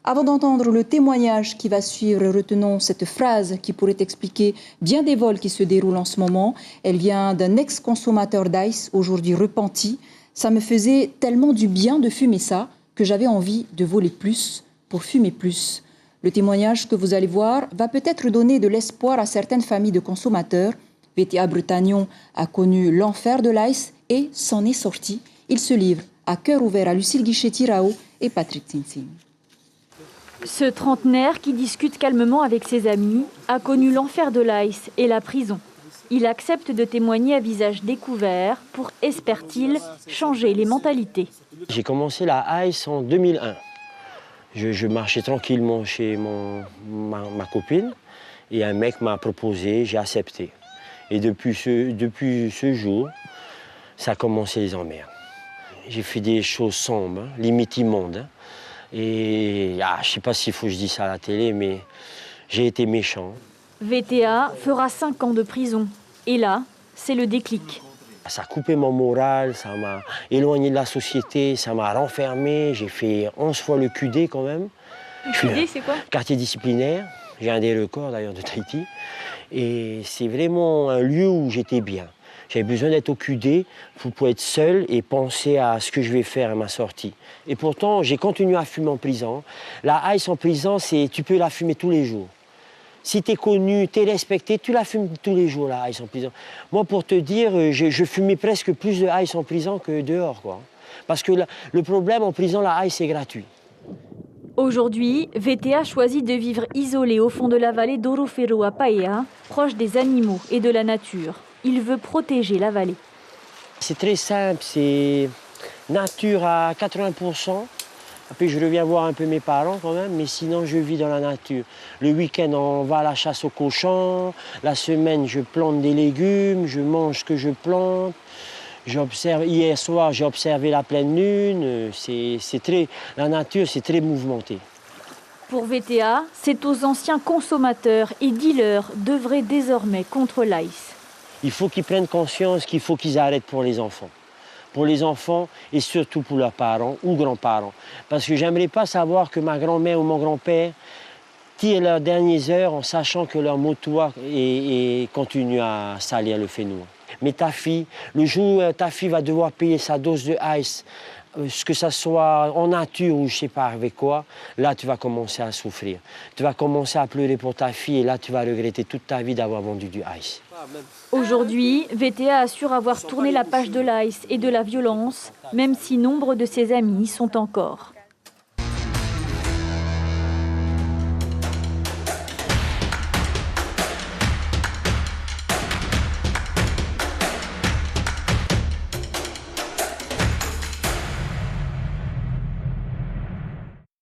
Avant d'entendre le témoignage qui va suivre, retenons cette phrase qui pourrait expliquer bien des vols qui se déroulent en ce moment. Elle vient d'un ex-consommateur d'ice, aujourd'hui repenti. Ça me faisait tellement du bien de fumer ça que j'avais envie de voler plus pour fumer plus. Le témoignage que vous allez voir va peut-être donner de l'espoir à certaines familles de consommateurs. VTA Bretagnon a connu l'enfer de l'ice et s'en est sorti. Il se livre à cœur ouvert à Lucille Guichet-Tirao et Patrick Tsintsing. Ce trentenaire qui discute calmement avec ses amis a connu l'enfer de l'ice et la prison. Il accepte de témoigner à visage découvert pour, espère-t-il, changer les mentalités. J'ai commencé la ice en 2001. Je marchais tranquillement chez ma copine et un mec m'a proposé, j'ai accepté. Et depuis ce jour, ça a commencé les emmerdes. J'ai fait des choses sombres, limite immondes. Et je ne sais pas s'il faut que je dise ça à la télé, mais j'ai été méchant. VTA fera 5 ans de prison. Et là, c'est le déclic. Ça a coupé mon moral, ça m'a éloigné de la société, ça m'a renfermé. J'ai fait 11 fois le QD quand même. Le QD, c'est quoi? Quartier disciplinaire. J'ai un des records d'ailleurs de Tahiti. Et c'est vraiment un lieu où j'étais bien. J'avais besoin d'être au QD pour être seul et penser à ce que je vais faire à ma sortie. Et pourtant, j'ai continué à fumer en prison. La ice en prison, tu peux la fumer tous les jours. Si tu es connu, tu es respecté, tu la fumes tous les jours, la ice en prison. Moi, pour te dire, je fumais presque plus de ice en prison que dehors, quoi. Parce que le problème en prison, la ice, c'est gratuit. Aujourd'hui, VTA choisit de vivre isolé au fond de la vallée d'Orofero à Paea, proche des animaux et de la nature. Il veut protéger la vallée. C'est très simple, c'est nature à 80%. Après, je reviens voir un peu mes parents quand même, mais sinon, je vis dans la nature. Le week-end, on va à la chasse aux cochons. La semaine, je plante des légumes, je mange ce que je plante. Hier soir, j'ai observé la pleine lune. La nature, c'est très mouvementé. Pour VTA, c'est aux anciens consommateurs et dealers d'œuvrer désormais contre l'ice. Il faut qu'ils prennent conscience qu'il faut qu'ils arrêtent pour les enfants. Pour les enfants et surtout pour leurs parents ou grands-parents. Parce que j'aimerais pas savoir que ma grand-mère ou mon grand-père tirent leurs dernières heures en sachant que leur motoir continue à salir le phénomène. Mais ta fille, le jour où ta fille va devoir payer sa dose de ice, que ce soit en nature ou je ne sais pas avec quoi, là tu vas commencer à souffrir. Tu vas commencer à pleurer pour ta fille et là tu vas regretter toute ta vie d'avoir vendu du ice. Aujourd'hui, VTA assure avoir tourné la page de l'ice et de la violence, même si nombre de ses amis y sont encore.